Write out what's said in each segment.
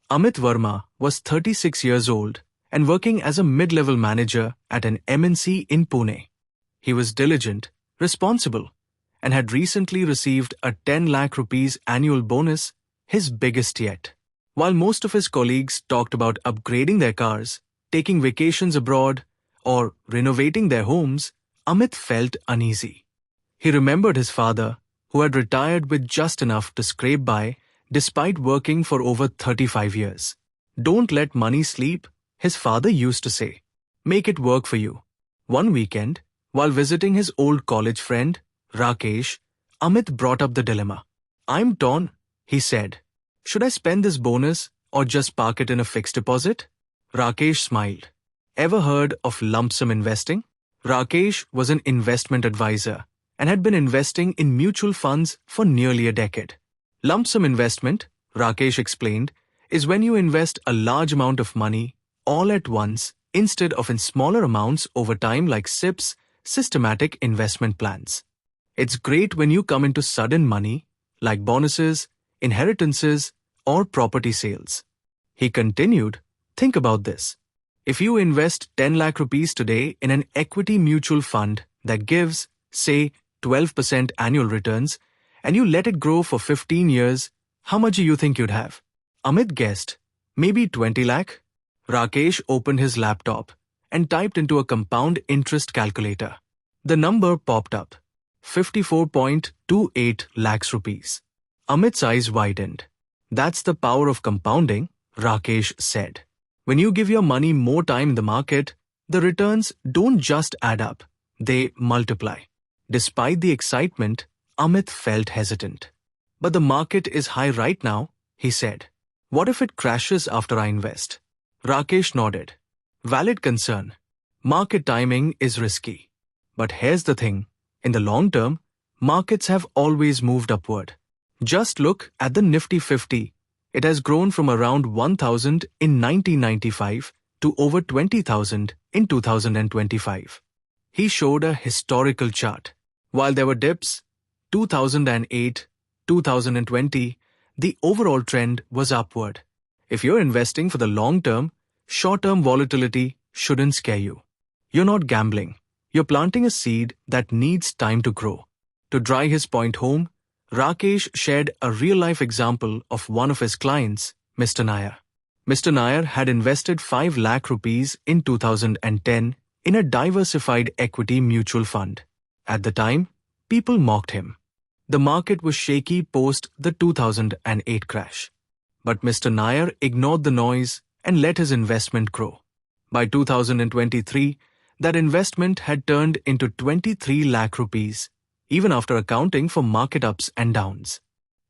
Amit Verma was 36 years old and working as a mid-level manager at an MNC in Pune. He was diligent, responsible, and had recently received a 10 lakh rupees annual bonus, his biggest yet. While most of his colleagues talked about upgrading their cars, taking vacations abroad, or renovating their homes, Amit felt uneasy. He remembered his father, who had retired with just enough to scrape by despite working for over 35 years. Don't let money sleep, his father used to say. Make it work for you. One weekend, while visiting his old college friend, Rakesh, Amit brought up the dilemma. I'm torn, he said. Should I spend this bonus or just park it in a fixed deposit? Rakesh smiled. Ever heard of Lumpsum investing? Rakesh was an investment advisor and had been investing in mutual funds for nearly a decade. Lumpsum investment, Rakesh explained, is when you invest a large amount of money all at once instead of in smaller amounts over time like SIPs, systematic investment plans. It's great when you come into sudden money, like bonuses, inheritances, or property sales. He continued, think about this. If you invest 10 lakh rupees today in an equity mutual fund that gives, say, 12% annual returns, and you let it grow for 15 years, how much do you think you'd have? Amit guessed, maybe 20 lakh? Rakesh opened his laptop and typed into a compound interest calculator. The number popped up, 54.28 lakhs rupees. Amit's eyes widened. That's the power of compounding, Rakesh said. When you give your money more time in the market, the returns don't just add up, they multiply. Despite the excitement, Amit felt hesitant. But the market is high right now, he said. What if it crashes after I invest? Rakesh nodded. Valid concern. Market timing is risky. But here's the thing. In the long term, markets have always moved upward. Just look at the Nifty 50. It has grown from around 1,000 in 1995 to over 20,000 in 2025. He showed a historical chart. While there were dips, 2008, 2020, the overall trend was upward. If you're investing for the long term, short-term volatility shouldn't scare you. You're not gambling. You're planting a seed that needs time to grow. To drive his point home, Rakesh shared a real-life example of one of his clients, Mr. Nair. Mr. Nair had invested 5 lakh rupees in 2010 in a diversified equity mutual fund. At the time, people mocked him. The market was shaky post the 2008 crash. But Mr. Nair ignored the noise and let his investment grow. By 2023, that investment had turned into 23 lakh rupees, even after accounting for market ups and downs.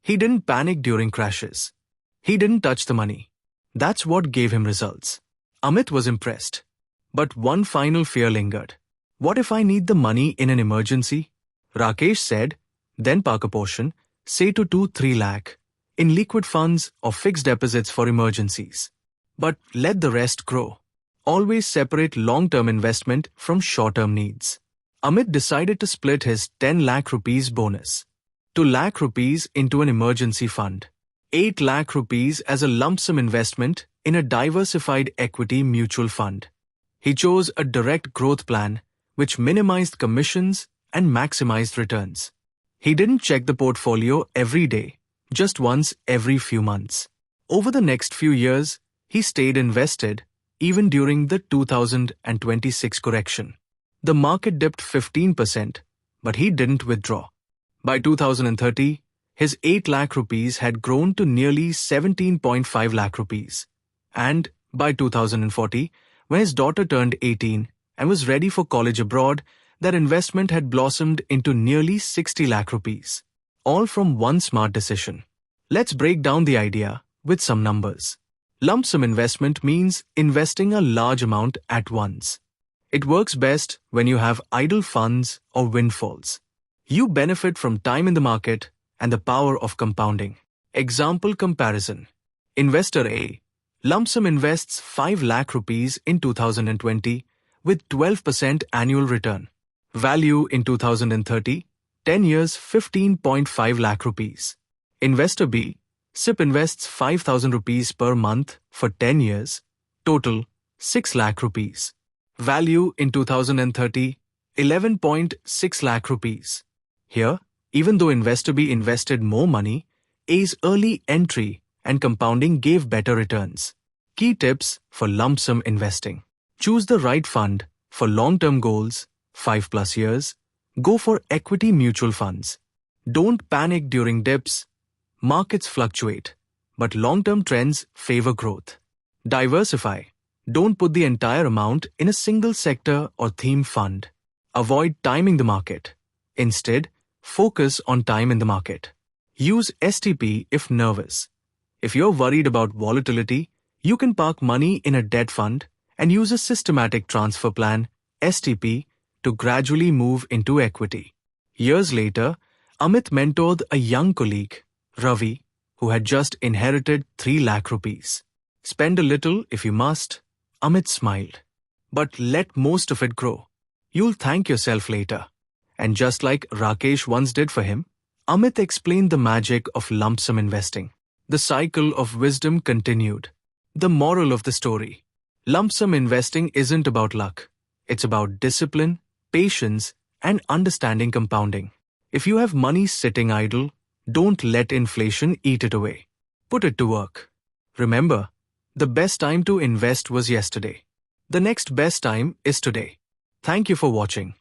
He didn't panic during crashes. He didn't touch the money. That's what gave him results. Amit was impressed. But one final fear lingered. What if I need the money in an emergency? Rakesh said, then park a portion, say to 2-3 lakh, in liquid funds or fixed deposits for emergencies. But let the rest grow. Always separate long-term investment from short-term needs. Amit decided to split his 10 lakh rupees bonus, 2 lakh rupees into an emergency fund, 8 lakh rupees as a lump sum investment in a diversified equity mutual fund. He chose a direct growth plan which minimized commissions and maximized returns. He didn't check the portfolio every day, just once every few months. Over the next few years, he stayed invested even during the 2026 correction. The market dipped 15%, but he didn't withdraw. By 2030, his 8 lakh rupees had grown to nearly 17.5 lakh rupees. And by 2040, when his daughter turned 18 and was ready for college abroad, that investment had blossomed into nearly 60 lakh rupees. All from one smart decision. Let's break down the idea with some numbers. Lump sum investment means investing a large amount at once. It works best when you have idle funds or windfalls. You benefit from time in the market and the power of compounding. Example comparison. Investor A. Lump sum invests 5 lakh rupees in 2020 with 12% annual return. Value in 2030, 10 years 15.5 lakh rupees. Investor B. SIP invests 5,000 rupees per month for 10 years, total 6 lakh rupees. Value in 2030, 11.6 lakh rupees. Here, even though Investor B invested more money, A's early entry and compounding gave better returns. Key tips for lump sum investing. Choose the right fund for long-term goals, 5+ years. Go for equity mutual funds. Don't panic during dips. Markets fluctuate, but long-term trends favor growth. Diversify. Don't put the entire amount in a single sector or theme fund. Avoid timing the market. Instead, focus on time in the market. Use STP if nervous. If you're worried about volatility, you can park money in a debt fund and use a systematic transfer plan, STP, to gradually move into equity. Years later, Amit mentored a young colleague, Ravi, who had just inherited 3 lakh rupees. Spend a little if you must, Amit smiled. But let most of it grow. You'll thank yourself later. And just like Rakesh once did for him, Amit explained the magic of lump sum investing. The cycle of wisdom continued. The moral of the story. Lump sum investing isn't about luck. It's about discipline, patience, and understanding compounding. If you have money sitting idle, don't let inflation eat it away. Put it to work. Remember, the best time to invest was yesterday. The next best time is today. Thank you for watching.